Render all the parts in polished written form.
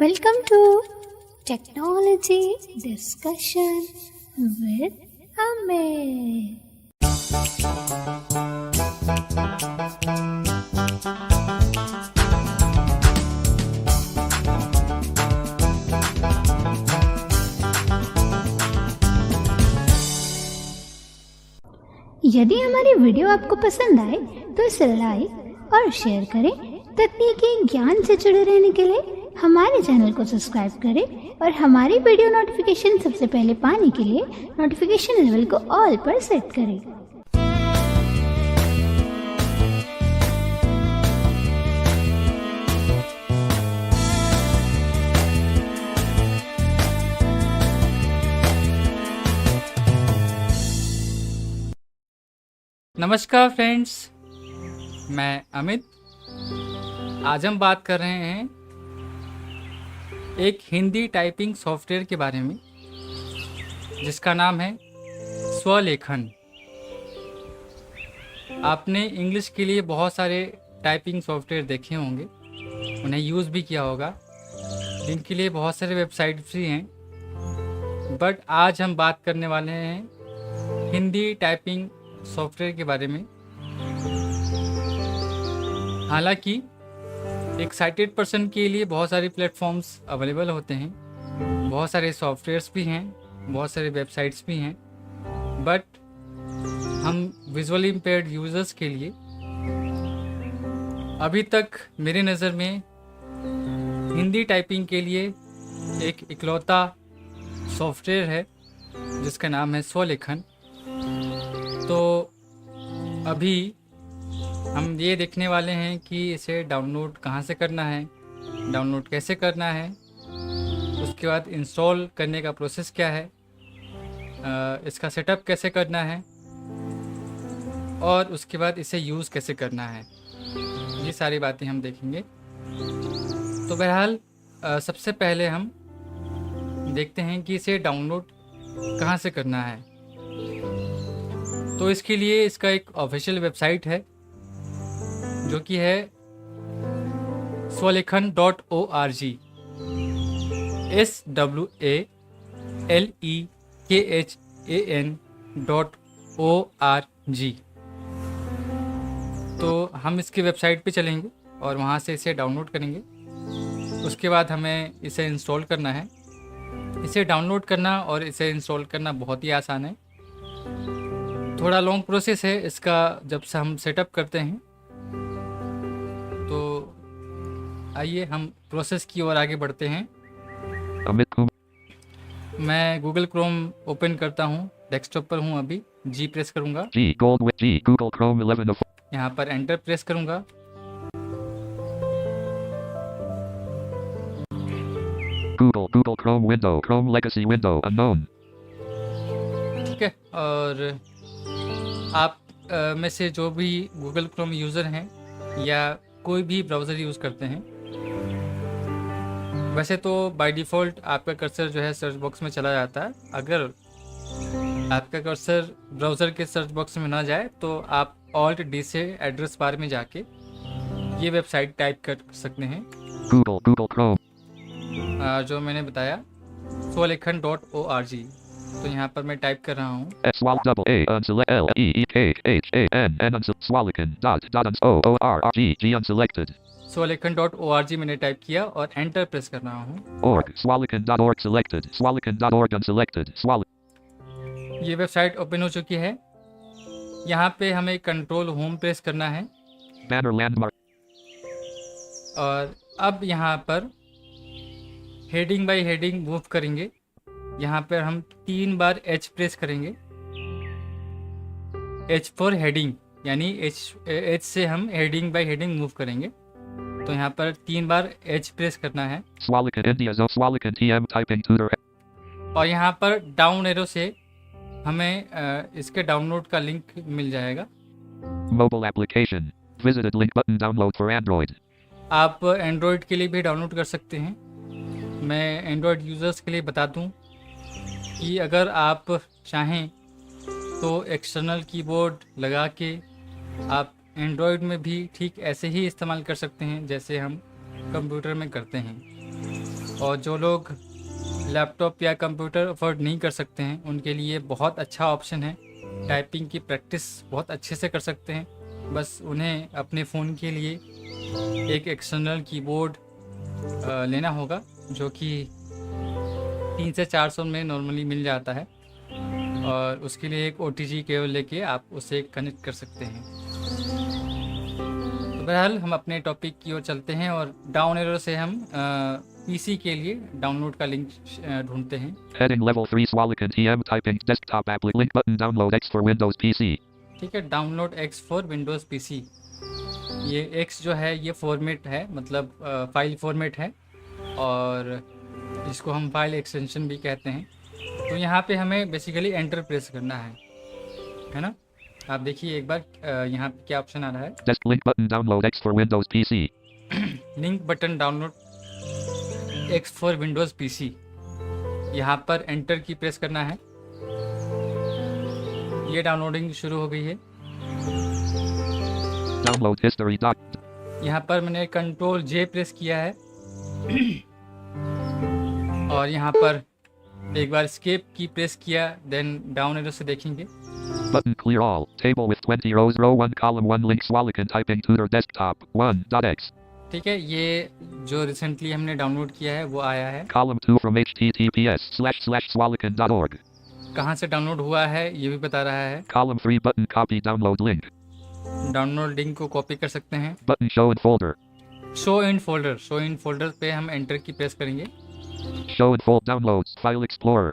Welcome to Technology Discussion with Amit. यदि हमारी video आपको पसंद आए तो इसे लाइक और शेयर करें। तकनीकी ज्ञान से जुड़े रहने के लिए हमारे चैनल को सब्सक्राइब करें और हमारी वीडियो नोटिफिकेशन सबसे पहले पाने के लिए नोटिफिकेशन लेवल को ऑल पर सेट करें। नमस्कार फ्रेंड्स, मैं अमित। आज हम बात कर रहे हैं एक हिंदी टाइपिंग सॉफ्टवेयर के बारे में जिसका नाम है स्वलेखन। आपने इंग्लिश के लिए बहुत सारे टाइपिंग सॉफ्टवेयर देखे होंगे, उन्हें यूज़ भी किया होगा, जिनके लिए बहुत सारे वेबसाइट्स भी हैं। बट आज हम बात करने वाले हैं हिंदी टाइपिंग सॉफ्टवेयर के बारे में। हालांकि एक साइटेड पर्सन के लिए बहुत सारे प्लेटफॉर्म्स अवेलेबल होते हैं, बहुत सारे सॉफ्टवेयर्स भी हैं, बहुत सारे वेबसाइट्स भी हैं, बट हम विजुअली इम्पेयर्ड यूज़र्स के लिए अभी तक मेरे नज़र में हिंदी टाइपिंग के लिए एक इकलौता सॉफ्टवेयर है जिसका नाम है स्वलेखन। तो अभी हम ये देखने वाले हैं कि इसे डाउनलोड कहाँ से करना है, डाउनलोड कैसे करना है, उसके बाद इंस्टॉल करने का प्रोसेस क्या है, इसका सेटअप कैसे करना है और उसके बाद इसे यूज़ कैसे करना है, ये सारी बातें हम देखेंगे। तो बहरहाल सबसे पहले हम देखते हैं कि इसे डाउनलोड कहाँ से करना है। तो इसके लिए इसका एक ऑफिशियल वेबसाइट है जो कि है swalekhan.org, swalekhan.org। तो हम इसकी वेबसाइट पे चलेंगे और वहाँ से इसे डाउनलोड करेंगे। उसके बाद हमें इसे इंस्टॉल करना है। इसे डाउनलोड करना और इसे इंस्टॉल करना बहुत ही आसान है। थोड़ा लॉन्ग प्रोसेस है इसका जब से हम सेटअप करते हैं। तो आइए हम प्रोसेस की ओर आगे बढ़ते हैं। मैं गूगल क्रोम ओपन करता हूँ, डेस्कटॉप पर हूँ अभी। जी प्रेस करूँगा, Google Chrome 11 of यहाँ पर एंटर प्रेस करूँगा। Google Chrome window, Chrome legacy window, unknown. ठीक है, और आप में से जो भी गूगल क्रोम यूज़र हैं या कोई भी ब्राउज़र यूज़ करते हैं, वैसे तो बाय डिफ़ॉल्ट आपका कर्सर जो है सर्च बॉक्स में चला जाता है। अगर आपका कर्सर ब्राउज़र के सर्च बॉक्स में ना जाए तो आप ऑल्ट डी से एड्रेस बार में जाके ये वेबसाइट टाइप कर सकते हैं। Google Chrome. जो मैंने बताया swalekhan.org। तो यहाँ पर मैं टाइप कर रहा हूँ swalekhan.org मैंने टाइप किया और एंटर प्रेस कर रहा हूँ। Swalekhan.org selected. Swalekhan.org unselected. ये वेबसाइट ओपन हो चुकी है। यहाँ पे हमें कंट्रोल होम प्रेस करना है Banner landmark. और अब यहाँ पर हेडिंग बाय हेडिंग मूव करेंगे। यहाँ पर हम 3 बार H प्रेस करेंगे। H फॉर हेडिंग, यानी H से हम हेडिंग बाय हेडिंग मूव करेंगे। तो यहाँ पर 3 बार H प्रेस करना है Swalekhan India Zone Swalekhan TM typing tutor. और यहाँ पर डाउन एरो से हमें इसके डाउनलोड का लिंक मिल जाएगा। Mobile application. Visited link button download for Android. आप एंड्रॉयड के लिए भी डाउनलोड कर सकते हैं। मैं एंड्रॉयड यूज़र्स के लिए बता दूं कि अगर आप चाहें तो एक्सटर्नल कीबोर्ड लगा के आप एंड्रॉयड में भी ठीक ऐसे ही इस्तेमाल कर सकते हैं जैसे हम कंप्यूटर में करते हैं। और जो लोग लैपटॉप या कंप्यूटर अफोर्ड नहीं कर सकते हैं उनके लिए बहुत अच्छा ऑप्शन है। टाइपिंग की प्रैक्टिस बहुत अच्छे से कर सकते हैं। बस उन्हें अपने फ़ोन के लिए एक एक्सटर्नल कीबोर्ड लेना होगा, जो कि 300 से 400 में नॉर्मली मिल जाता है, और उसके लिए एक OTG केबल लेके आप उसे कनेक्ट कर सकते हैं। तो बहरहाल हम अपने टॉपिक की ओर चलते हैं, और डाउन एरो से हम PC के लिए डाउनलोड का लिंक ढूंढते हैं। Heading level 3 Swalican TM typing desktop app link button download X for Windows PC. ठीक है, download X for Windows PC। ये X जो है ये फॉर्मेट है, मतलब फाइल फॉर्मेट है, और इसको हम फाइल एक्सटेंशन भी कहते हैं। तो यहाँ पे हमें बेसिकली एंटर प्रेस करना है ना। आप देखिए एक बार यहाँ पे क्या ऑप्शन आ रहा है। Desk link button download X for Windows PC. Link button download X for Windows PC। यहाँ पर एंटर की प्रेस करना है। ये डाउनलोडिंग शुरू हो गई है। Download history doc. यहाँ पर मैंने Ctrl J प्रेस किया है और यहाँ पर एक बार escape की प्रेस किया, देन डाउन एरो से देखेंगे। Button clear all. Table with 20 rows. Row 1 column 1 link Swalican typing tutor desktop 1.x. ठीक है, ये जो रिसेंटली हमने डाउनलोड किया है वो आया है। Column 2 from https://swalican.org. कहाँ से डाउनलोड हुआ है ये भी बता रहा है। Column 3 button copy download link. Download link को कॉपी कर सकते हैं। Button show in folder. Show in folder पे हम एंटर की प्रेस करेंगे। Show in fold downloads file explorer.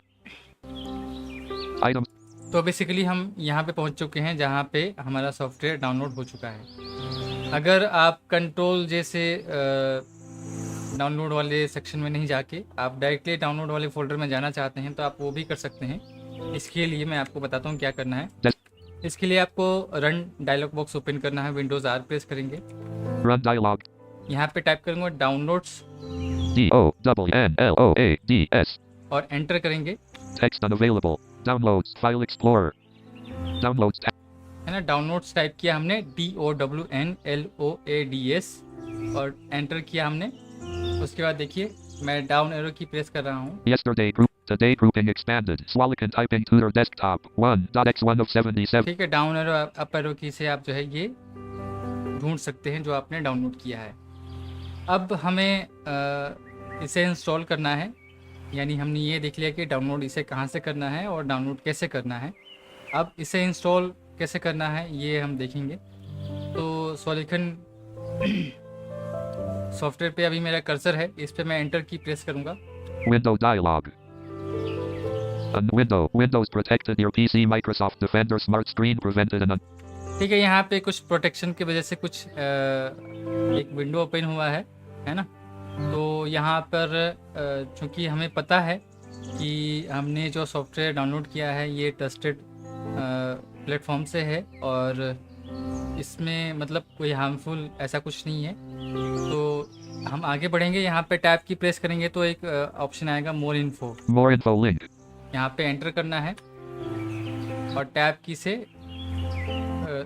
Item. तो बेसिकली हम यहाँ पे पहुँच चुके हैं जहाँ पे हमारा सॉफ्टवेयर डाउनलोड हो चुका है। अगर आप Ctrl J से डाउनलोड वाले सेक्शन में नहीं जाके आप डायरेक्टली डाउनलोड वाले फोल्डर में जाना चाहते हैं तो आप वो भी कर सकते हैं। इसके लिए मैं आपको बताता हूँ क्या करना है। इसके लिए आपको रन डायलॉग बॉक्स ओपन करना है। विंडोज़ R प्रेस करेंगे। Run dialog. यहाँ पे टाइप करेंगे डाउनलोड्स DONLOADS. और एंटर करेंगे। Text unavailable. Downloads file explorer. Downloads tab. है ना, डाउनलोड्स टाइप किया हमने DOWNLOADS और एंटर किया हमने। उसके बाद देखिए मैं डाउन एरो की प्रेस कर रहा हूँ। Yesterday group. Today grouping expanded. Swalican typing tutor desktop 1.x1 of 77. ठीक है, डाउन एरो अप एरो की से आप जो है ये ढूंढ सकते हैं जो आपने डाउनलोड किया है। अब हमें इसे इंस्टॉल करना है, यानी हमने ये देख लिया कि डाउनलोड इसे कहाँ से करना है और डाउनलोड कैसे करना है। अब इसे इंस्टॉल कैसे करना है ये हम देखेंगे। तो स्वलिखन सॉफ्टवेयर पे अभी मेरा कर्सर है, इस पे मैं एंटर की प्रेस करूँगा। Window dialog. Windows protected your PC. Microsoft Defender smart screen prevented an. ठीक है, यहाँ पे कुछ प्रोटेक्शन की वजह से कुछ एक विंडो ओपन हुआ है ना। तो यहाँ पर चूँकि हमें पता है कि हमने जो सॉफ्टवेयर डाउनलोड किया है ये ट्रस्टेड प्लेटफॉर्म से है और इसमें मतलब कोई हार्मफुल ऐसा कुछ नहीं है। तो हम आगे बढ़ेंगे। यहाँ पे टैब की प्रेस करेंगे तो एक ऑप्शन आएगा मोर इन्फो लिंक। यहाँ पे एंटर करना है और टैब की से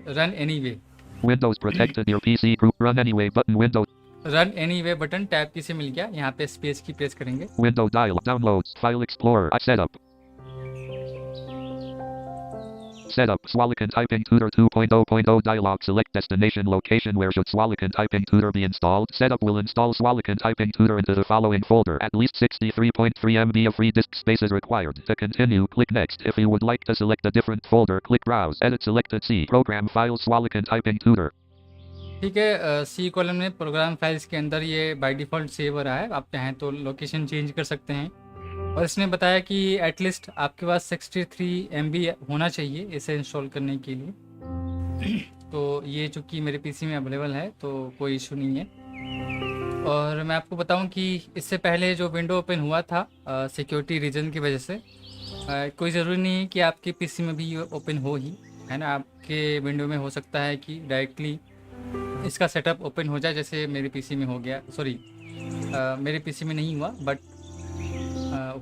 run anyway. Windows protected your PC group. Run anyway button. Windows. Run anyway button tab की से मिल गया। यहाँ पे स्पेस की प्रेस करेंगे। Window dialog. Downloads file explorer. Setup. Swalican typing tutor 2.0.0 dialog. Select destination location. Where should Swalican typing tutor be installed? Setup will install Swalican typing tutor into the following folder. At least 63.3 MB of free disk space is required. To continue, click next. If you would like to select a different folder, click browse. Edit selected C. Program files Swalican typing tutor. ठीक है, सी column में program files के अंदर ये by default save हो रहा है। आप चाहें तो लोकेशन चेंज कर सकते हैं। और इसने बताया कि एटलीस्ट आपके पास 63 MB होना चाहिए इसे इंस्टॉल करने के लिए। तो ये चूँकि मेरे पीसी में अवेलेबल है तो कोई इशू नहीं है। और मैं आपको बताऊं कि इससे पहले जो विंडो ओपन हुआ था सिक्योरिटी रीजन की वजह से, कोई ज़रूरी नहीं है कि आपके पीसी में भी ये ओपन हो ही, है ना। आपके विंडो में हो सकता है कि डायरेक्टली इसका सेटअप ओपन हो जाए, जैसे मेरे पीसी में हो गया। सॉरी, मेरे पीसी में नहीं हुआ, बट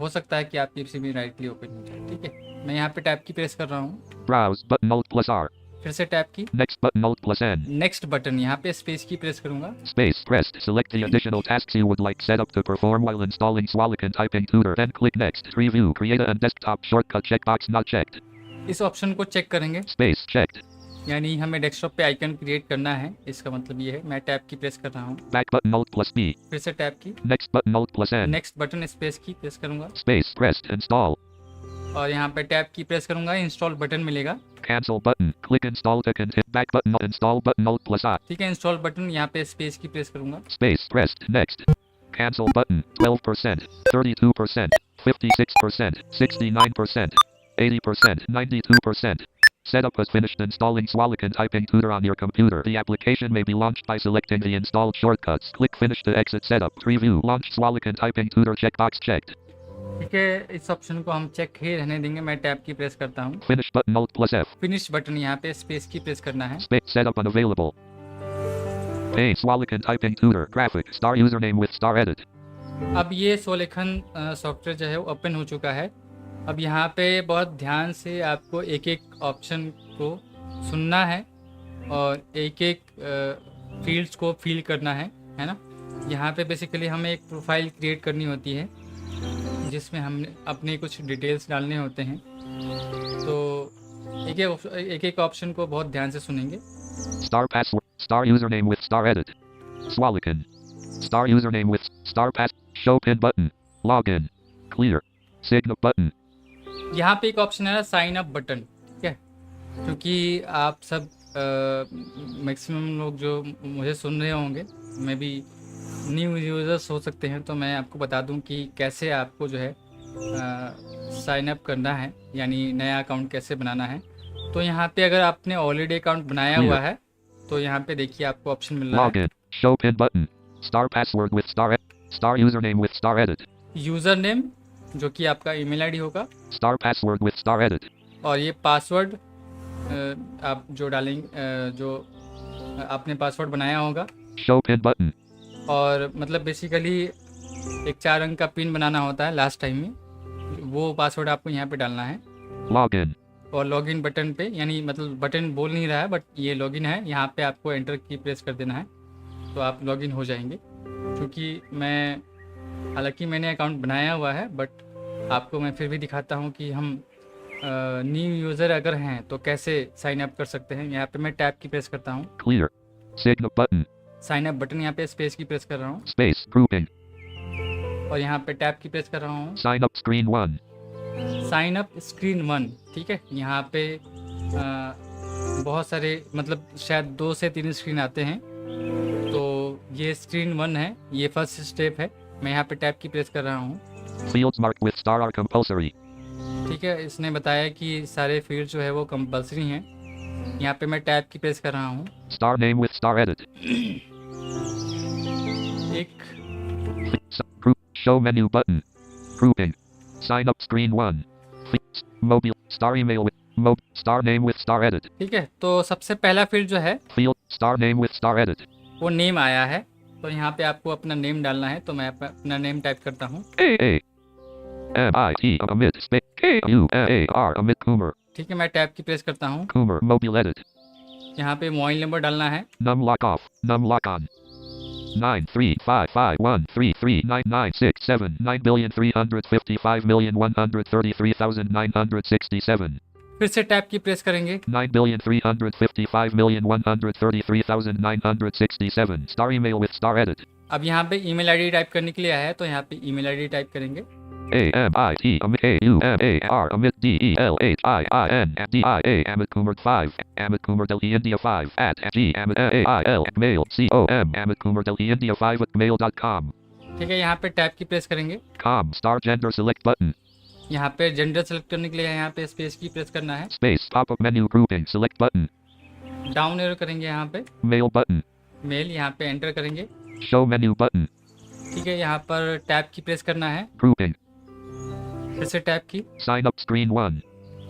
हो सकता है कि आपके पीसी में डायरेक्टली ओपन हो जाए। ठीक है, मैं यहाँ पे टैब की प्रेस कर रहा हूँ। Browse button Alt+R. फिर से टैब की, Next button Alt plus N. Next button, यहाँ पे स्पेस की प्रेस करूंगा। Space pressed. Select the additional tasks you would like set up to perform while installing Swalican Typing Tutor. Then click Next. Preview. Create a desktop shortcut checkbox not checked. इस option को check करेंगे, Space checked. यानी हमें desktop पे icon create करना है, इसका मतलब ये है। मैं टैब की प्रेस कर रहा हूँ, Back button Alt plus B. फिर से टैब की, Next button Alt plus N. Next button space की प्रेस करूंगा Space pressed. Install. और यहाँ पे टैब की प्रेस करूंगा, इंस्टॉल बटन मिलेगा। Cancel button. Click install to hit back button. Install button Alt plus I. ठीक है, इंस्टॉल बटन, यहाँ पे स्पेस की प्रेस करूंगा। Space pressed. Next. Cancel button. 12%. 32%. 56%. 69%. 80%. 92%. Setup has finished installing Swalican Typing Tutor on your computer. The application may be launched by selecting the installed shortcuts. Click Finish to exit setup. Preview. Launch Swalican Typing Tutor checkbox checked. ठीक है, इस option को हम check ही रहने देंगे। मैं tab की press करता हूँ, Finish button Alt plus F. Finish button, यहाँ पे स्पेस की प्रेस करना है। Space setup unavailable. Pane Swalican Typing Tutor. Graphic. Star username with star edit. अब ये स्वलेखन सॉफ्टवेयर जो है वो ओपन हो चुका है। अब यहाँ पे बहुत ध्यान से आपको एक एक ऑप्शन को सुनना है और एक एक फील्ड्स को फिल करना है ना। यहाँ पे बेसिकली हमें एक प्रोफाइल क्रिएट करनी होती है जिसमें हमने अपने कुछ डिटेल्स डालने होते हैं। तो एक एक ऑप्शन को बहुत ध्यान से सुनेंगे। Star password. Star username with star edit. Swalican. Star username with star pass. Show pin button. Login. Clear. Sign up button. यहाँ पे एक ऑप्शन है साइन अप बटन, ठीक है। क्योंकि आप सब मैक्सिमम लोग जो मुझे सुन रहे होंगे, मैं भी न्यू यूज़र्स हो सकते हैं, तो मैं आपको बता दूं कि कैसे आपको जो है साइन अप करना है, यानी नया अकाउंट कैसे बनाना है। तो यहाँ पे अगर आपने ऑलरेडी अकाउंट बनाया हुआ है तो यहाँ पे देखिए आपको ऑप्शन मिल रहा है Login. Show pin button. Star password with star star username with star edit. User name, जो कि आपका ईमेल आईडी होगा, Star password with star edit. और ये पासवर्ड आप जो डालेंगे, जो आपने पासवर्ड बनाया होगा। Show pin button. और मतलब बेसिकली एक 4 अंक का पिन बनाना होता है लास्ट टाइम में, वो पासवर्ड आपको यहाँ पे डालना है। Login. और लॉगिन बटन पे, यानी मतलब बटन बोल नहीं रहा है बट ये लॉगिन है, यहाँ पे आपको एंटर की प्रेस कर देना है तो आप लॉगिन हो जाएंगे। क्योंकि हालांकि मैंने अकाउंट बनाया हुआ है बट आपको मैं फिर भी दिखाता हूँ कि हम न्यू यूज़र अगर हैं तो कैसे साइन अप कर सकते हैं। यहाँ पे मैं टैब की प्रेस करता हूँ, Clear. Sign up button. Sign up button, यहाँ पे स्पेस की प्रेस कर रहा हूँ Space. Grouping. और यहाँ पे टैब की प्रेस कर रहा हूँ। Sign up screen 1. Sign up screen 1, ठीक है। यहाँ पे बहुत सारे, मतलब शायद 2 से 3 स्क्रीन आते हैं, तो ये स्क्रीन 1 है, ये फर्स्ट स्टेप है। मैं यहाँ पे टैब की प्रेस कर रहा हूँ, Fields marked with star are compulsory. ठीक है। इसने बताया कि सारे फील्ड जो है वो कंपलसरी हैं। यहाँ पे मैं टैब की प्रेस कर रहा हूँ। Star name with star edit. एक Group. Show menu button. Grouping. Sign up screen 1. Mobile. Star email with star name with star edit. ठीक है, तो सबसे पहला फील्ड जो है Field. Star name with star edit. वो नेम आया है, तो यहाँ पे आपको अपना नेम डालना है। तो मैं अपना नेम टाइप करता हूँ, A M-I-T Amit space K-U-M-A-R Amit Kumar. ठीक है। मैं टैब की प्रेस करता हूँ, Kumar mobile edit. यहाँ पे मोबाइल नंबर डालना है। Num lock off. Num lock on. 93551339967 9,355,133,967. फिर से टैब की प्रेस करेंगे, 9,355,133,967. Star email with star edit. अब यहाँ पे ईमेल आईडी टाइप करने के लिए आया है, तो यहाँ पे ईमेल आईडी टाइप करेंगे। A-M-I-T Amit K-U-M-A-R Amit D-E-L-H-I-I-N D-I-A Amit Kumar 5 Amit Kumar Delhi India 5 at G Amit A-I-L mail C-O-M Amit Kumar Delhi India 5 at mail.com. ठीक है, यहाँ पे टैब की प्रेस करेंगे। Com star gender select button. यहाँ पे gender select करने के लिए यहाँ पे स्पेस की प्रेस करना है। Space pop-up menu grouping select button. Down arrow करेंगे, यहाँ पे Mail button. मेल, यहाँ पे एंटर करेंगे। Show menu button. ठीक है, यहाँ पर टैब की प्रेस करना है, Grouping. फिर से टैब की। Sign up screen 1.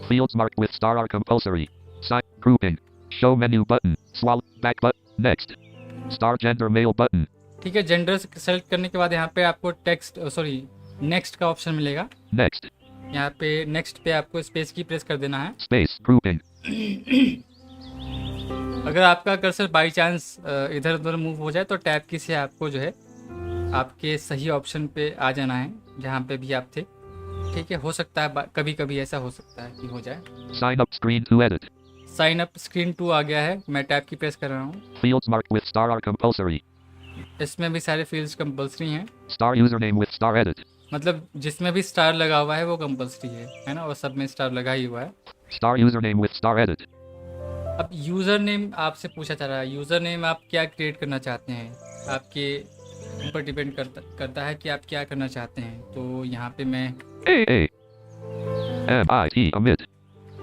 Fields marked with star are compulsory. Sign grouping. Show menu button. Swallow back button. Next. Star gender male button. ठीक है, जेंडर सेलेक्ट करने के बाद यहाँ पे आपको नेक्स्ट का ऑप्शन मिलेगा। Next. यहाँ पे नेक्स्ट पे आपको स्पेस की प्रेस कर देना है। Space grouping. अगर आपका कर्सर बाई चांस इधर उधर मूव हो जाए तो टैब की से आपको जो है आपके सही ऑप्शन पे आ जाना है जहाँ पे भी आप थे। ठीक है, हो सकता है कभी कभी ऐसा हो सकता है कि हो जाए। Sign up screen to edit. Sign up screen 2 आ गया है, मैं टैब की प्रेस कर रहा हूँ। Fields marked with star are compulsory. इसमें भी सारे फील्ड्स कंपलसरी हैं, Star username with star edit. मतलब जिसमें भी स्टार लगा हुआ है वो कंपलसरी है ना, और सब में स्टार लगा ही हुआ है। Star username with star edit. अब यूज़र नेम आपसे पूछा जा रहा है, यूज़र नेम आप क्या क्रिएट करना चाहते हैं, आपके ऊपर डिपेंड करता है कि आप क्या करना चाहते हैं। तो यहाँ पे मैं A MIT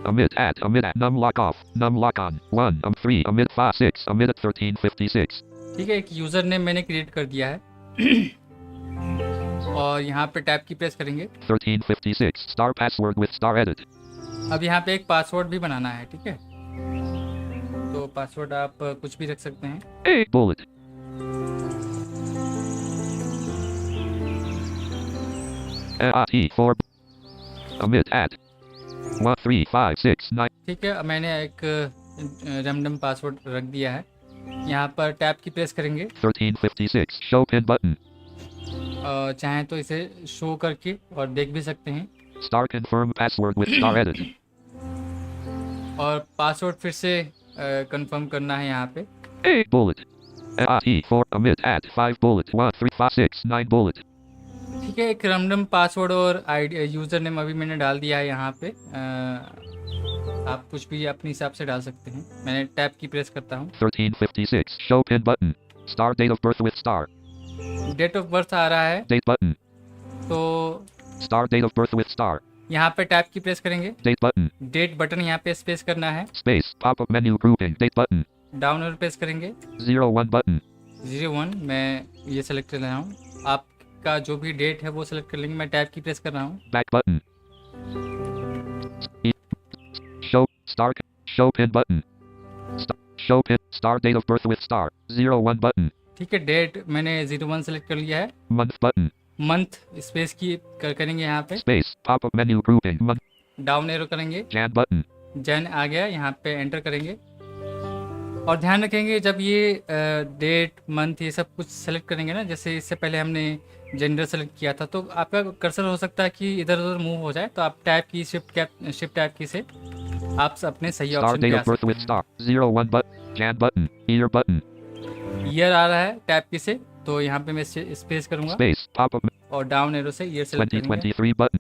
Amit at num lock off num lock on 1 3 Amit 5 6 Amit at 1356. ठीक है, एक यूज़र नेम मैंने क्रिएट कर दिया है और यहाँ पे टैब की प्रेस करेंगे। 1356 star password with star edit. अब यहाँ पे एक पासवर्ड भी बनाना है, ठीक है, तो पासवर्ड आप कुछ भी रख सकते हैं। A bullet. AIT 4 Amit at 1 3 5 6 9. ठीक है, अब मैंने एक रैंडम पासवर्ड रख दिया है। यहाँ पर टैब की प्रेस करेंगे, 1356 show pin button. चाहें तो इसे शो करके और देख भी सकते हैं, Star confirm password with star edit. और पासवर्ड फिर से कंफर्म करना है यहाँ पे। A bullet. AIT 4 Amit at 5 bullet 1 3 5 6 9 bullet. ठीक है, एक रैंडम पासवर्ड और आईडी यूज़र नेम अभी मैंने डाल दिया है यहाँ पे। आप कुछ भी अपने हिसाब से डाल सकते हैं। मैंने टैब की प्रेस करता हूँ। 1356 show pin button. Star date of birth with star. Date of birth आ रहा है, Date button. तो Star date of birth with star. यहाँ पे टैब की प्रेस करेंगे। Date button. डेट बटन यहाँ पे स्पेस करना है, Space. Pop up menu grouping. Date button. Down और प्रेस करेंगे। 01 button. 01 मैं ये सेलेक्ट कर रहा हूँ, आपका जो भी डेट है वो सेलेक्ट कर लेंगे। मैं टैब की प्रेस कर रहा हूँ। Back button. Show pin button. Show pin. Star date of birth with star. 01 button. ठीक है, डेट मैंने 01 सेलेक्ट कर लिया है। Month button. मंथ स्पेस की करेंगे यहाँ पे, Space. Pop up menu grouping. Month. Down arrow करेंगे, Jan button. जैन आ गया, यहाँ पे एंटर करेंगे। और ध्यान रखेंगे जब ये डेट मंथ ये सब कुछ सेलेक्ट करेंगे ना, जैसे इससे पहले हमने जेंडर सेलेक्ट किया था, तो आपका कर्सर हो सकता है कि इधर उधर मूव हो जाए, तो आप टैब की शिफ्ट टैब की से आप अपने सही Star ऑप्शन पे date आ of birth with सकते star. 01 button. Jan button. Year button. हैं। ईयर आ रहा है टैब की से, तो यहाँ पे मैं स्पेस करूँगा Space. Pop up. और डाउन एरो से ईयर सेलेक्ट करेंगे। 2023 button.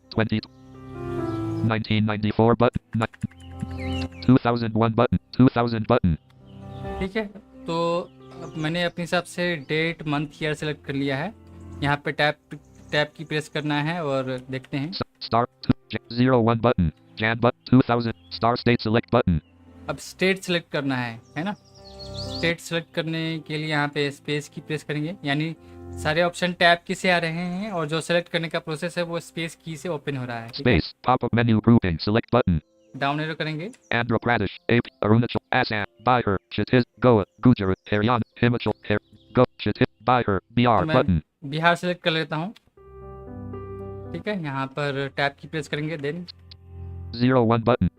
1994 button. 2001 button. 2000 button. ठीक है, तो अब मैंने अपने हिसाब से डेट मंथ ईयर सेलेक्ट कर लिया है। यहाँ पे टैब की प्रेस करना है और देखते हैं। Star 01 button. Jan button. 2000. Star state select button. अब स्टेट सेलेक्ट करना है ना। स्टेट सेलेक्ट करने के लिए यहाँ पे स्पेस की प्रेस करेंगे, यानी सारे ऑप्शन टैब की से आ रहे हैं और जो सेलेक्ट करने का प्रोसेस है वो स्पेस की से ओपन हो रहा है। Space. Pop up menu grouping. Select button. Down arrow करेंगे, Andhra Pradesh, AP, Arunachal, Assam, Bihar, Chhattisgarh, Goa, Gujarat, Haryana, Himachal, Chhattisgarh, Bihar, BR मैं button. बिहार सेलेक्ट कर लेता हूँ। ठीक है, यहाँ पर टैब की प्रेस करेंगे, then 01 button.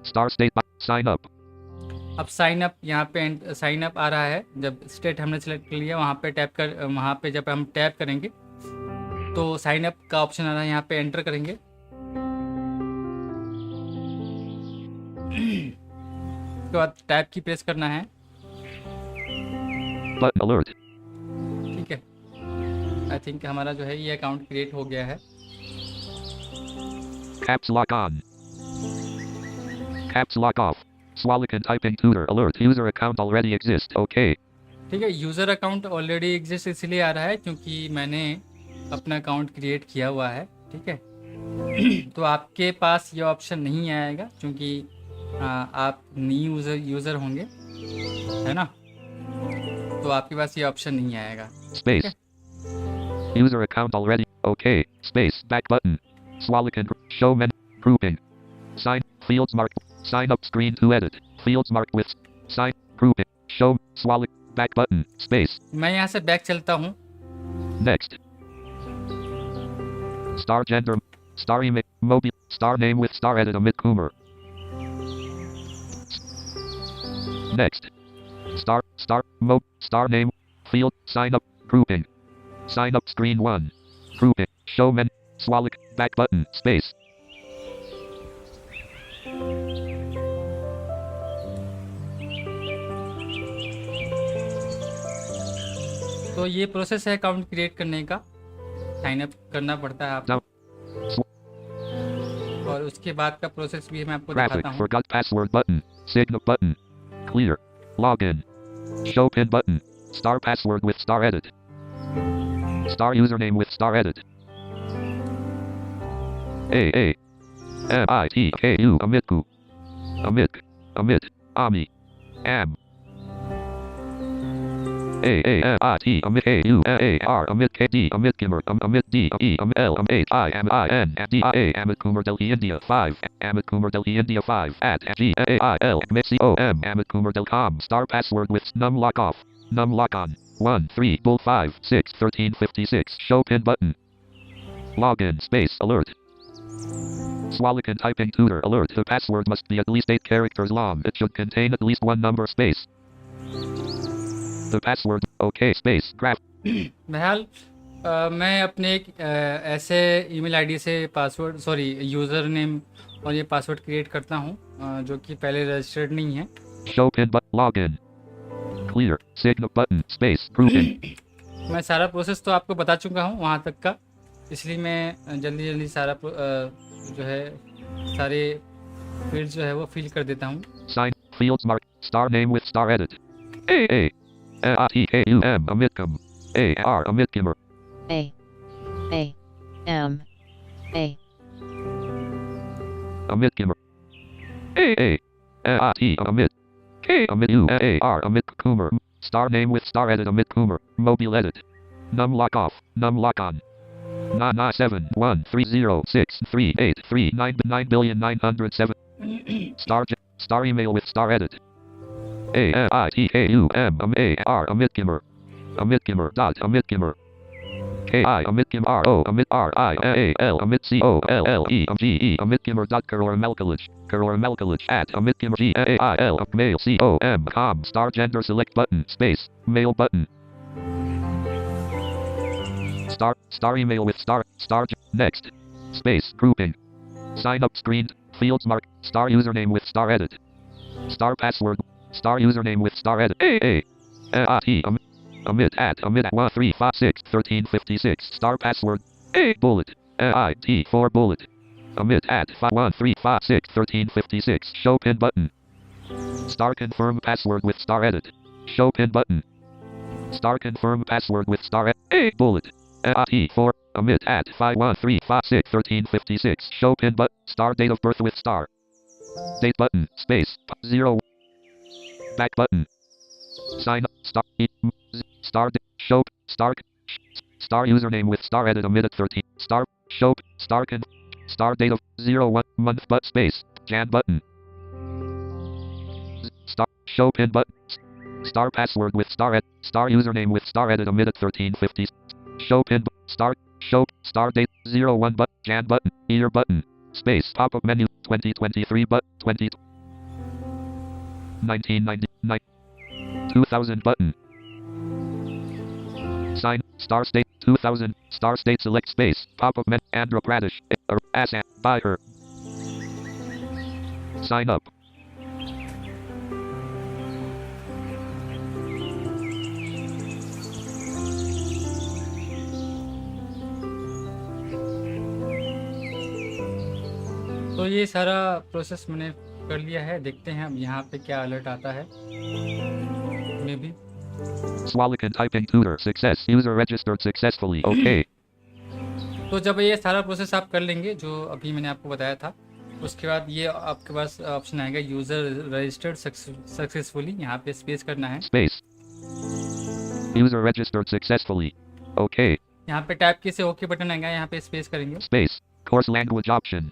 Star state sign up. अब साइन अप, यहाँ पे साइन अप आ रहा है। जब स्टेट हमने सेलेक्ट कर लिया, वहाँ पे जब हम टैप करेंगे तो साइन अप का ऑप्शन आ रहा है, यहाँ पे एंटर करेंगे। उसके बाद टैब की प्रेस करना है। Button alert. ठीक है, आई थिंक हमारा जो है ये अकाउंट क्रिएट हो गया है। Caps lock on. Caps lock off. Swalican typing tutor alert. User account already exists. Okay. ठीक है, यूज़र अकाउंट ऑलरेडी एग्जिस्ट इसलिए आ रहा है क्योंकि मैंने अपना अकाउंट क्रिएट किया हुआ है। ठीक है, तो आपके पास ये ऑप्शन नहीं आएगा क्योंकि आप न्यू यूज़र होंगे, है ना, तो आपके पास ये ऑप्शन नहीं आएगा। Space. User account already. Okay. Space. Back button. Swalican. Show menu. Grouping. Sign. Fields marked. Sign up screen to edit. Fields marked with. Sign. Grouping. Show. Swalic. Back button. Space. मैं यहाँ से back चलता हूँ। Next. Star gender. Star email. Mobile. Star name with star edit Amit Kumar. Next. Star name. Field. Sign up. Grouping. Sign up screen 1. Grouping. Show menu. Swallow. Back button. Space. तो ये process है account create करने का। Sign up करना पड़ता है आपको, और उसके बाद का प्रोसेस भी मैं आपको Graphic. दिखाता हूँ। Forgot password button. Signal button. Clear. Login. Show pin button. Star password with star edit. Star username with star edit. AMITKU Amitku. Amit. Ami. Am. AAMIT Amit AU AAR Amit KD Amit Kimmer Amit D E L Amit I M I N D A Amit Kumar Delhi India 5 Amit Kumar Delhi India 5 at G A I L Amit COM Amit Kumar Delcom Star password with num lock off num lock on 1 3 bull 5 6 13 56 show pin button login space alert Swallow typing tutor alert the password must be at least 8 characters long it should contain at least one number space The password okay space graph बहरहाल मैं अपने एक ऐसे email ID से user name और ये password create करता हूँ जो कि पहले रजिस्टर्ड नहीं है। show pin but login clear signal button space grouping मैं सारा प्रोसेस तो आपको बता चुका हूँ वहाँ तक का, इसलिए मैं जल्दी सारा जो है सारे फील्ड जो है वो फिल कर देता हूँ। sign fields mark star name with star edit AATKUM Amitkum AR Amitkimmer A-M-A Amitkimmer AAAT Amit K Amit U AR Amit Kumar Star name with star edit Amit Kumar Mobile edit Num lock off Num lock on 99713063839 Star email with star edit AMITKUM AR Amitgimmer Amitgimmer dot Amitgimmer KI Amitgimmer RO Amit RIAL Amit COLLE GE Amitgimmer dot Karor Melkalich at Amitgimmer GAIL mail com star gender select button space mail button star email with star next space grouping sign up screen fields mark star username with star edit star password star username with star edit Amit at 1356 1356 star password bullet IT 4 bullet Amit at 1356 1356 show pin button star confirm password with star edit show pin button star confirm password with star edit bullet IT 4 Amit at 51356 1356 show pin button star date of birth with star date button space 0 back button sign up show star username with star edit Amit at 13 show star date of 01 month but space Jan button show pin button star password with star username with star edit Amit at 1350 show pin star date 01 but Jan button year button space pop up menu 2023 but 1999 2000 button sign star state 2000 star state select space pop up menu Andhra Pradesh Assam Bihar sign up तो ये सारा process मैंने कर लिया है। देखते हैं अब यहाँ पे क्या अलर्ट आता है। May be Swalican typing tutor success user registered successfully okay तो जब ये सारा प्रोसेस आप कर लेंगे जो अभी मैंने आपको बताया था, उसके बाद ये आपके पास ऑप्शन आएगा यूजर रजिस्टर्ड सक्सेसफुली। यहाँ पे स्पेस करना है space user registered successfully okay यहाँ पे टैप की से ओके बटन आएगा, यहाँ पे स्पेस करेंगे space course language option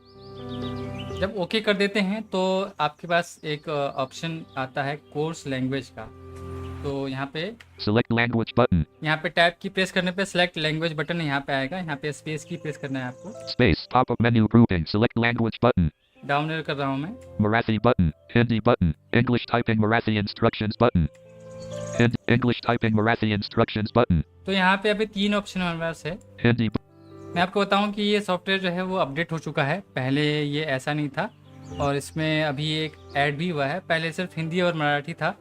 जब ओके कर देते हैं तो आपके पास एक ऑप्शन आता है कोर्स लैंग्वेज का। तो यहाँ पे select language button यहाँ पे टैप की प्रेस करने पे सिलेक्ट लैंग्वेज बटन यहाँ पे आएगा, यहाँ पे स्पेस की प्रेस करना है आपको। space pop up menu grouping select language button down arrow कर रहा हूँ मैं। Marathi button Hindi button English typing Marathi instructions button English typing Marathi instructions button. तो यहाँ पे अभी 3 ऑप्शन हमारे पास है। Hindi. मैं आपको बताऊं कि ये सॉफ्टवेयर जो है वो अपडेट हो चुका है, पहले ये ऐसा नहीं था और इसमें अभी एक ऐड भी हुआ है। पहले सिर्फ हिंदी और मराठी था,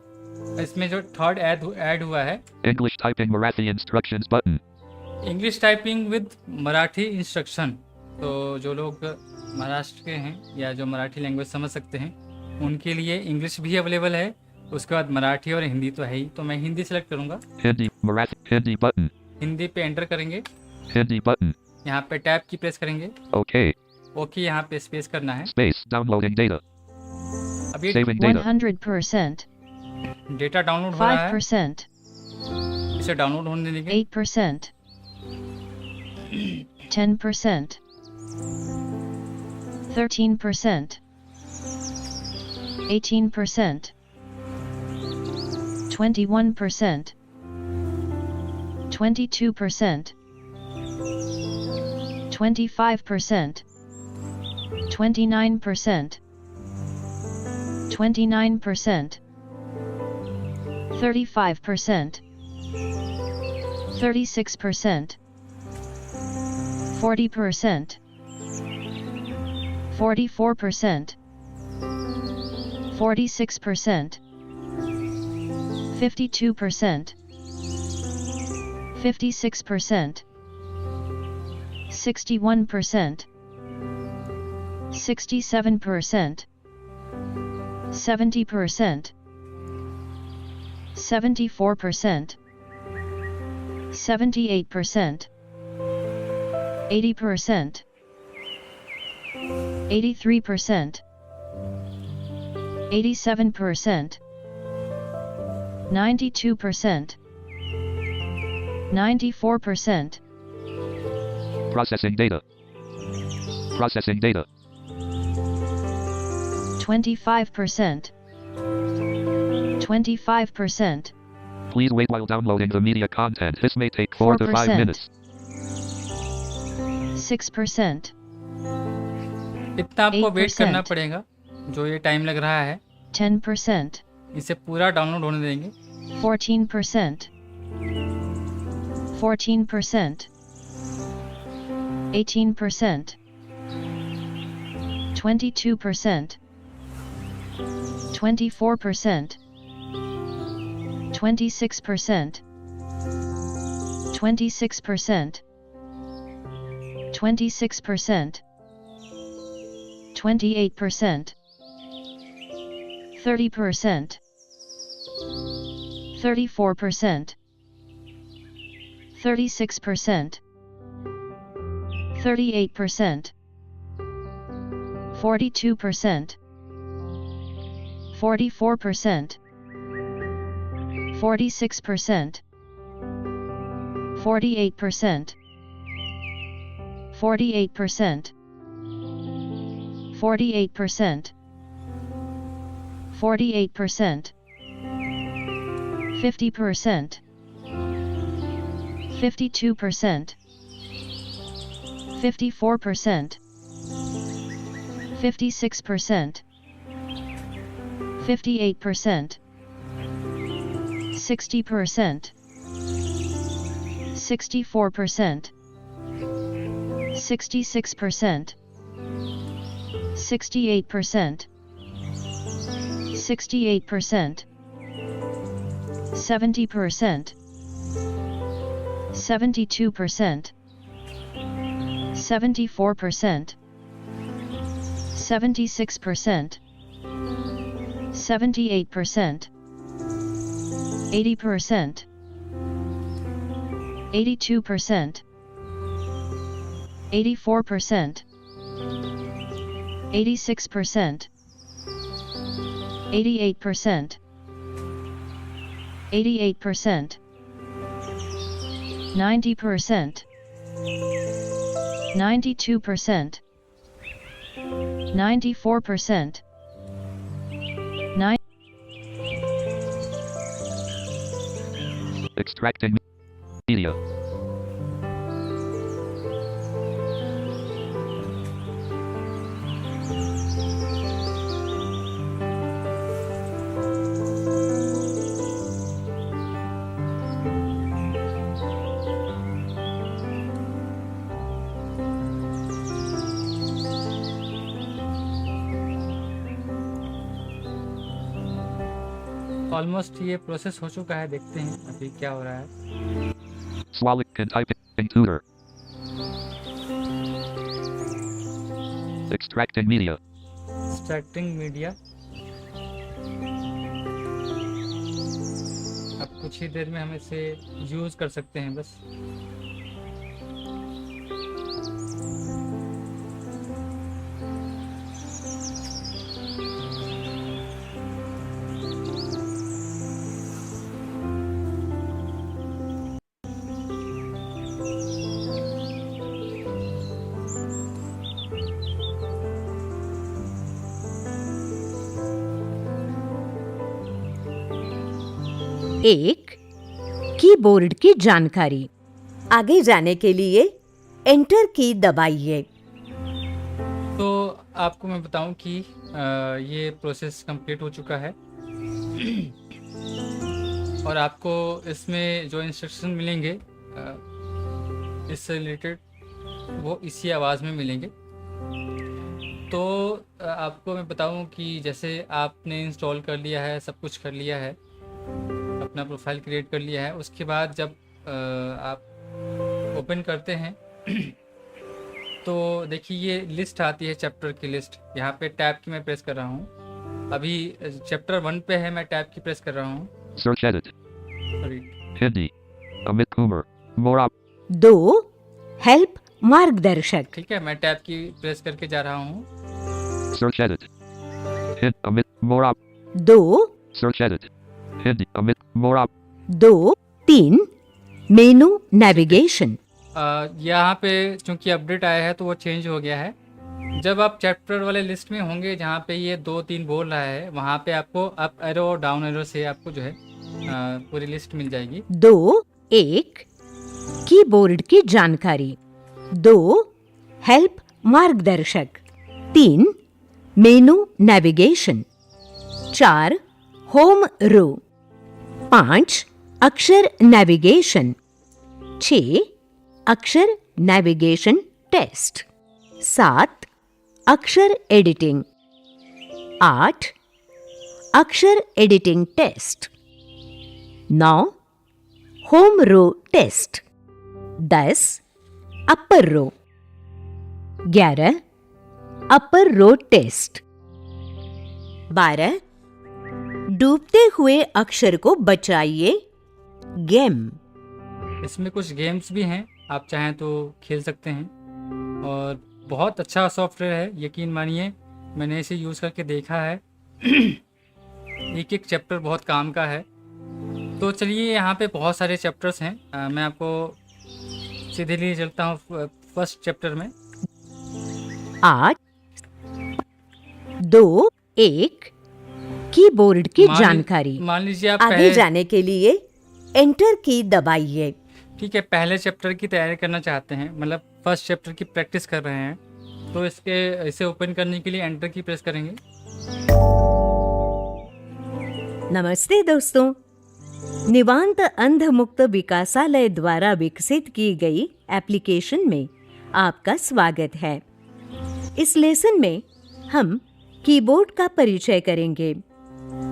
इसमें जो थर्ड ऐड हुआ है English typing Marathi instructions button. English typing with Marathi instruction. तो जो लोग महाराष्ट्र के हैं या जो मराठी लैंग्वेज समझ सकते हैं उनके लिए इंग्लिश भी अवेलेबल है, उसके बाद मराठी और हिंदी तो है ही। तो मैं हिंदी सेलेक्ट करूँगा, Hindi Marathi. Hindi button. Hindi पे एंटर करेंगे, Hindi button. यहाँ पे टैब की प्रेस करेंगे, Okay. ओके यहाँ पे स्पेस करना है। Space. Downloading data. अभी Saving data. 100%, डेटा डाउनलोड हो रहा है, 5%, इसे डाउनलोड होने देंगे। 8%, 10%, 13%, 18%, 21%, 22%, 25%, 29%, 29%, 35%, 36%, 40%, 44%, 46%, 52%, 56%, 61%, 67%, 70%, 74%, 78%, 80%, 83%, 87%, 92%, 94%, Processing data. Processing data. 25%, 25%, Please wait while downloading the media content. This may take 4 to 5 4%. minutes. 6%, इतना आपको वेट 8%. करना पड़ेगा जो ये टाइम लग रहा है, 10%, इसे पूरा डाउनलोड होने देंगे। 14%, 14%, 18%, 22%, 24%, 26%, 26%, 26%, 28%, 30%, 34%, 36%, 38%, 42%, 44%, 46%, 48%, 48%, 48%, 48%, 50%, 52%, 54%, 56%, 58%, 60%, 64%, 66%, 68%, 68%, 70%, 72%, 74%, 76%, 78%, 80%, 82%, 84%, 86%, 88%, 88%, 90%, 92%, 94%, 9. Extracting media. ऑलमोस्ट ये प्रोसेस हो चुका है, देखते हैं अभी क्या हो रहा है। Swalican typing tutor. Extracting media. Extracting media. अब कुछ ही देर में हम इसे यूज़ कर सकते हैं बस। एक कीबोर्ड की जानकारी। आगे जाने के लिए एंटर की दबाइए। तो आपको मैं बताऊं कि ये प्रोसेस कंप्लीट हो चुका है और आपको इसमें जो इंस्ट्रक्शन मिलेंगे इससे रिलेटेड वो इसी आवाज़ में मिलेंगे। तो आपको मैं बताऊं कि जैसे आपने इंस्टॉल कर लिया है, सब कुछ कर लिया है, अपना प्रोफाइल क्रिएट कर लिया है, उसके बाद जब आप ओपन करते हैं तो देखिए ये लिस्ट आती है, चैप्टर की लिस्ट। यहाँ पे टैब की मैं प्रेस कर रहा हूँ, अभी चैप्टर 1 पे है, मैं टैब की प्रेस कर रहा हूँ। Search edit. Sorry, Hindi. Amit Kumar. More op. 2 help मार्गदर्शक। ठीक है, मैं टैब की प्रेस करके जा रहा हूँ। Search edit. Amit. More op. 2 Search edit. Hindi. Amit. More op. 2 3 मेनू नेविगेशन। यहाँ पे चूंकि अपडेट आया है तो वो चेंज हो गया है। जब आप चैप्टर वाले लिस्ट में होंगे जहाँ पे ये 2-3 बोल रहा है, वहाँ पे आपको अप एरो और डाउन एरो से आपको जो है पूरी लिस्ट मिल जाएगी। 2 1 कीबोर्ड की जानकारी। 2 हेल्प मार्गदर्शक। 3 मेनू नेविगेशन। 4 होम रो। 5 अक्षर नेविगेशन। 6 अक्षर नेविगेशन टेस्ट। 7 अक्षर एडिटिंग। 8 अक्षर एडिटिंग टेस्ट। 9 होम रो टेस्ट। 10 अपर रो। 11 अपर रो टेस्ट। 12 डूबते हुए अक्षर को बचाइए गेम। इसमें कुछ गेम्स भी हैं, आप चाहें तो खेल सकते हैं और बहुत अच्छा सॉफ्टवेयर है, यकीन मानिए मैंने इसे यूज़ करके देखा है। एक एक चैप्टर बहुत काम का है। तो चलिए, यहाँ पे बहुत सारे चैप्टर्स हैं, मैं आपको सीधे लिए चलता हूँ फर्स्ट चैप्टर में। 8 2 1 कीबोर्ड की जानकारी। मान लीजिए आप आगे जाने के लिए एंटर की दबाइए। ठीक है, पहले चैप्टर की तैयारी करना चाहते हैं, मतलब फर्स्ट चैप्टर की प्रैक्टिस कर रहे हैं, तो इसे ओपन करने के लिए एंटर की प्रेस करेंगे। नमस्ते दोस्तों, निवांत अंध मुक्त विकासालय द्वारा विकसित की गई एप्लीकेशन में आपका स्वागत है। इस लेसन में हम कीबोर्ड का परिचय करेंगे।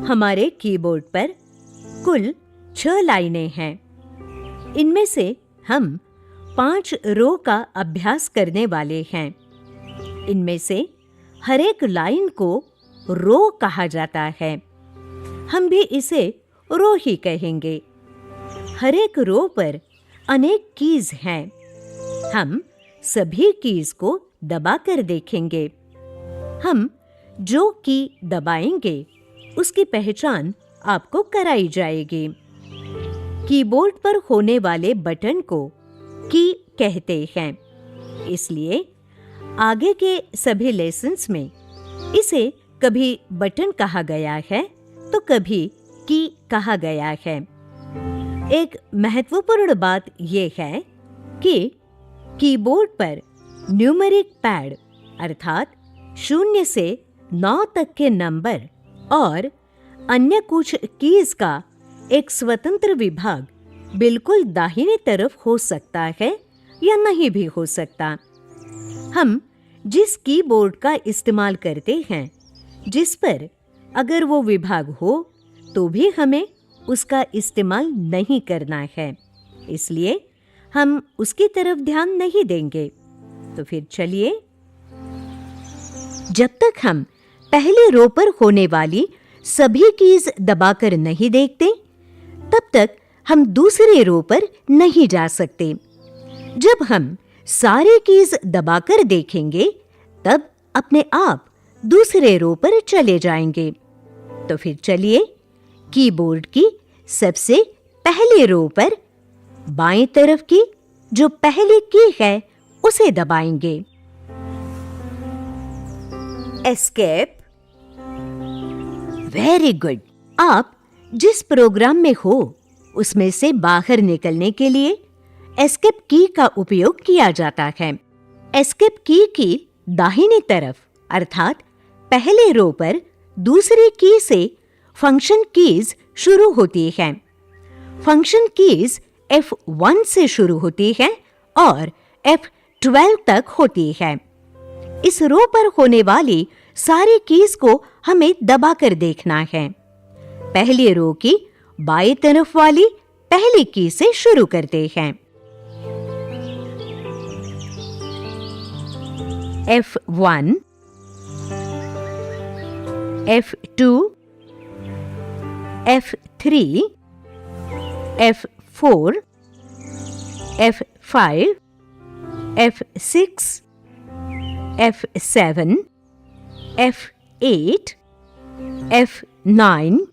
हमारे कीबोर्ड पर कुल 6 लाइनें हैं। इनमें से हम 5 रो का अभ्यास करने वाले हैं। इनमें से हर एक लाइन को रो कहा जाता है। हम भी इसे रो ही कहेंगे। हर एक रो पर अनेक कीज हैं। हम सभी कीज को दबाकर देखेंगे। हम जो की दबाएंगे उसकी पहचान आपको कराई जाएगी। कीबोर्ड पर होने वाले बटन को की कहते हैं, इसलिए आगे के सभी लेसन्स में इसे कभी बटन कहा गया है तो कभी की कहा गया है। एक महत्वपूर्ण बात यह है कि कीबोर्ड पर न्यूमेरिक पैड अर्थात 0 से 9 तक के नंबर और अन्य कुछ कीज का एक स्वतंत्र विभाग बिल्कुल दाहिनी तरफ हो सकता है या नहीं भी हो सकता। हम जिस कीबोर्ड का इस्तेमाल करते हैं, जिस पर अगर वो विभाग हो तो भी हमें उसका इस्तेमाल नहीं करना है, इसलिए हम उसकी तरफ ध्यान नहीं देंगे। तो फिर चलिए, जब तक हम पहले रो पर होने वाली सभी कीज दबाकर नहीं देखते, तब तक हम दूसरे रो पर नहीं जा सकते। जब हम सारे कीज दबाकर देखेंगे, तब अपने आप दूसरे रो पर चले जाएंगे। तो फिर चलिए, कीबोर्ड की सबसे पहले रो पर बाएं तरफ की जो पहली की है उसे दबाएंगे। एस्केप। Very good. आप जिस प्रोग्राम में हो उसमें से बाहर निकलने के लिए एस्केप की का उपयोग किया जाता है। एस्केप की दाहिनी तरफ अर्थात पहले रो पर दूसरी की से फंक्शन कीज शुरू होती हैं। फंक्शन कीज F1 से शुरू होती है और F12 तक होती है। इस रो पर होने वाली सारी कीज को हमें दबाकर देखना है। पहली रो की बाएं तरफ वाली पहली की से शुरू करते हैं। F1, F2, F3, F4, F5, F6, F7, F8, F9,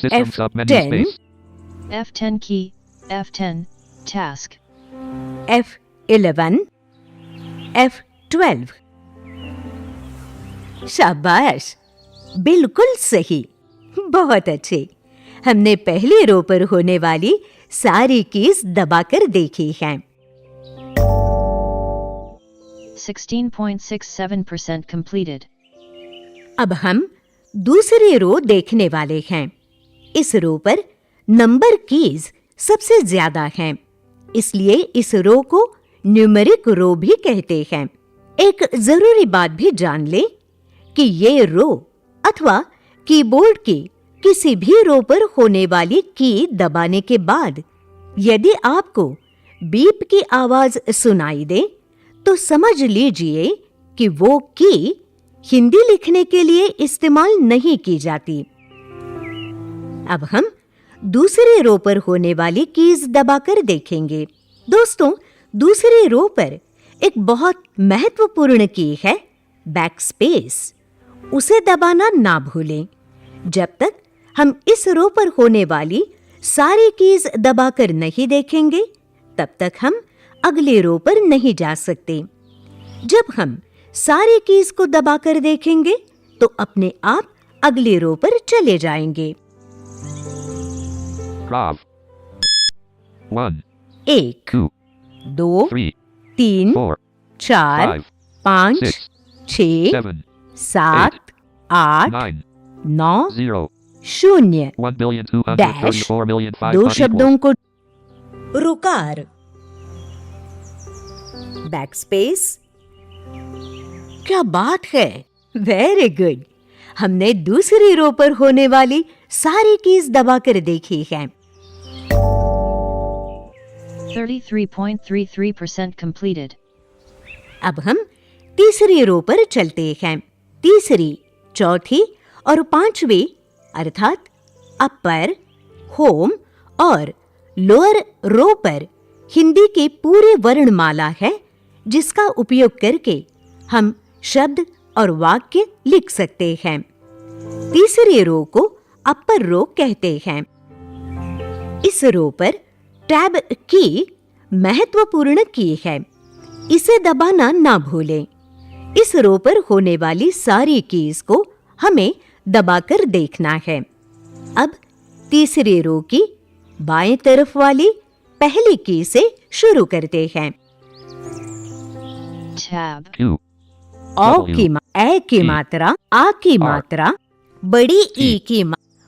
System submenu F10, space. F10 key, F10, task. F11, F12। शाबाश, बिल्कुल सही, बहुत अच्छे। हमने पहली रो पर होने वाली सारी कीज दबाकर देखी हैं। 16.67% completed. अब हम दूसरी रो देखने वाले हैं। इस रो पर नंबर कीज सबसे ज्यादा हैं, इसलिए इस रो को न्यूमेरिक रो भी कहते हैं। एक जरूरी बात भी जान ले कि ये रो अथवा कीबोर्ड की किसी भी रो पर होने वाली की दबाने के बाद यदि आपको बीप की आवाज सुनाई दे तो समझ लीजिए कि वो की हिंदी लिखने के लिए इस्तेमाल नहीं की जाती। अब हम दूसरे रो पर होने वाली कीज दबाकर देखेंगे। दोस्तों, दूसरी रो पर एक बहुत महत्वपूर्ण की है बैकस्पेस। उसे दबाना ना भूलें। जब तक हम इस रो पर होने वाली सारी कीज दबाकर नहीं देखेंगे, तब तक हम अगले रो पर नहीं जा सकते। जब हम सारी कीज को दबाकर देखेंगे, तो अपने आप अगले रो पर चले जाएंगे। Grav. 1, 1, 2, 2, 3, 3, 4, 4, 5, 5, 6, 6, 7, 7, 8, 9, 9, 0, 0। 1,234,500,000 दो equals. शब्दों को रुकार। बैकस्पेस। क्या बात है, वेरी गुड। हमने दूसरी रो पर होने वाली सारी कीज दबाकर देखी है। 33.33% completed. अब हम तीसरी रो पर चलते हैं। तीसरी, चौथी और पांचवी अर्थात अपर, होम और लोअर रो पर हिंदी की पूरी वर्णमाला है, जिसका उपयोग करके हम शब्द और वाक्य लिख सकते हैं। तीसरी रो को अपर रो कहते हैं। इस रो पर टैब की महत्वपूर्ण की है, इसे दबाना ना भूलें। इस रो पर होने वाली सारी कीज को हमें दबाकर देखना है। अब तीसरी रो की बाएं तरफ वाली पहली की से शुरू करते हैं। Tab. Q, औ की ए की E, मात्रा, आ की R, मात्रा, बड़ी ई T, की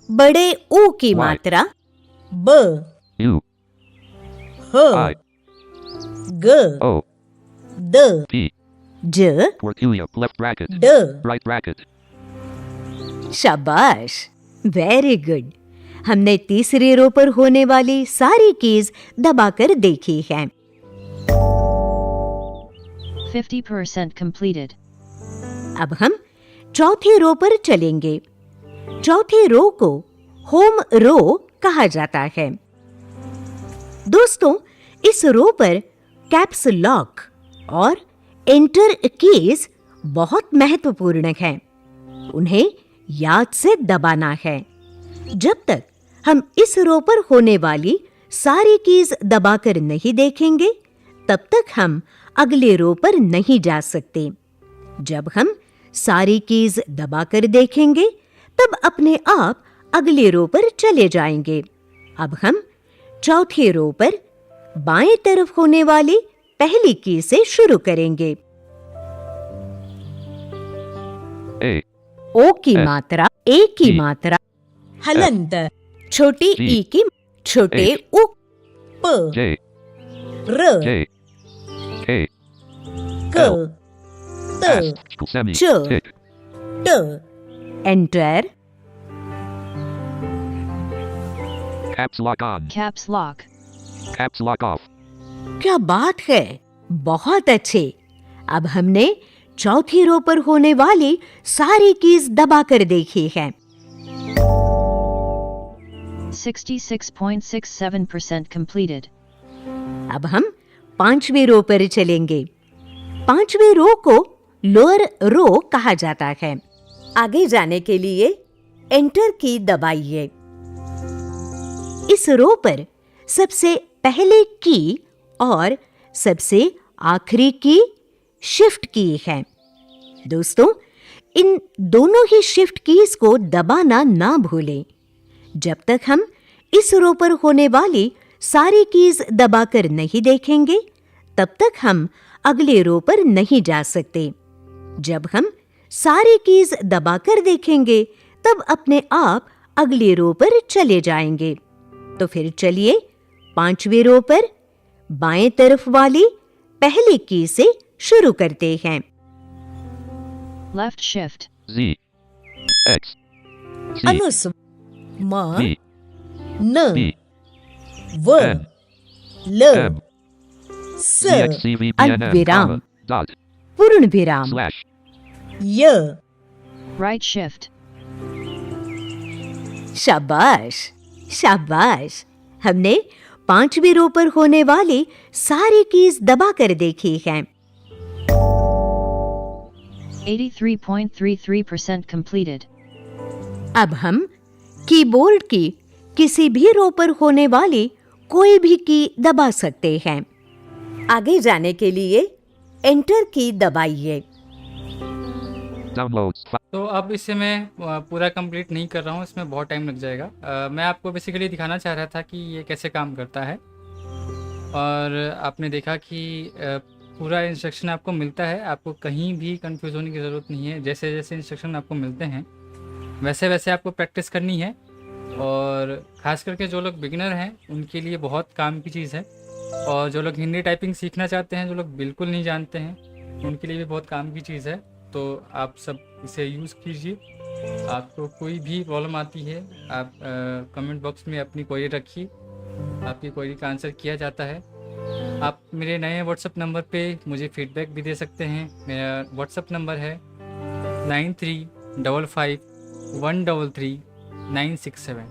बड़े ऊ की Y, मात्रा, ब, U, ह, I, ग, O, द, P, ज, Portulia, left bracket, ड। right bracket. शाबाश, वेरी गुड। हमने तीसरी रो पर होने वाली सारी कीज दबाकर देखी हैं। 50% completed. अब हम चौथी रो पर चलेंगे। चौथी रो को होम रो कहा जाता है। दोस्तों, इस रो पर कैप्स लॉक और एंटर कीज बहुत महत्वपूर्ण हैं। उन्हें याद से दबाना है। जब तक हम इस रो पर होने वाली सारी कीज दबाकर नहीं देखेंगे, तब तक हम अगले रो पर नहीं जा सकते। जब हम सारी कीज दबाकर देखेंगे, तब अपने आप अगले रो पर चले जाएंगे। अब हम चौथी रो पर बाएं तरफ होने वाली पहली की से शुरू करेंगे। A, ओ की S, मात्रा, ए की T, मात्रा, हलंत छोटी G, ई की, छोटे H, उ, प J, र K, K, क L, त S, semi, Ch, tick, ट enter, caps lock on, Caps lock. caps lock off, क्या बात है, बहुत अच्छे। अब हमने चौथी रो पर होने वाली सारी कीज दबाकर देखी है। 66.67% completed. अब हम पांचवी रो पर चलेंगे। पांचवी रो को लोअर रो कहा जाता है। आगे जाने के लिए एंटर की दबाइए। इस रो पर सबसे पहले की और सबसे आखिरी की शिफ्ट की है। दोस्तों, इन दोनों ही शिफ्ट कीज को दबाना ना भूलें। जब तक हम इस रो पर होने वाली सारी कीज दबाकर नहीं देखेंगे, तब तक हम अगले रो पर नहीं जा सकते। जब हम सारी कीज दबाकर देखेंगे, तब अपने आप अगले रो पर चले जाएंगे। तो फिर चलिए पांचवी रो पर बाएं तरफ वाली पहली की से शुरू करते हैं। Left shift. Z, X, C, अनुस म V, न B, व N, ल M, स DXCVPNN, अल्पविराम, comma, dot, पूर्ण विराम, slash, य Right shift. शाबाश, शाबाश। हमने पांचवी रो पर होने वाली सारी कीज दबाकर देखी हैं। 83.33% completed. अब हम कीबोर्ड की किसी भी रो पर होने वाली कोई भी की दबा सकते हैं। आगे जाने के लिए एंटर की दबाइए। downloads, तो अब इसे मैं पूरा कंप्लीट नहीं कर रहा हूँ, इसमें बहुत टाइम लग जाएगा। मैं आपको बेसिकली दिखाना चाह रहा था कि ये कैसे काम करता है। और आपने देखा कि पूरा इंस्ट्रक्शन आपको मिलता है, आपको कहीं भी कंफ्यूज होने की ज़रूरत नहीं है। जैसे जैसे इंस्ट्रक्शन आपको मिलते हैं वैसे वैसे आपको प्रैक्टिस करनी है। और ख़ास करके जो लोग बिगिनर हैं उनके लिए बहुत काम की चीज़ है। और जो लोग हिंदी टाइपिंग सीखना चाहते हैं, जो लोग बिल्कुल नहीं जानते हैं, उनके लिए भी बहुत काम की चीज़ है। तो आप सब इसे यूज़ कीजिए। आपको कोई भी प्रॉब्लम आती है, आप कमेंट बॉक्स में अपनी क्वेरी रखिए, आपकी क्वेरी का आंसर किया जाता है। आप मेरे नए व्हाट्सअप नंबर पे मुझे फीडबैक भी दे सकते हैं। मेरा व्हाट्सअप नंबर है 9355133967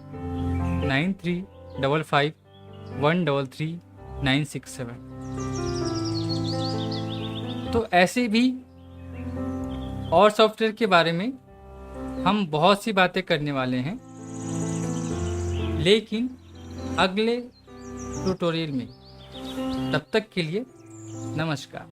9355133967। तो ऐसे भी और सॉफ्टवेयर के बारे में हम बहुत सी बातें करने वाले हैं, लेकिन अगले ट्यूटोरियल में। तब तक के लिए नमस्कार।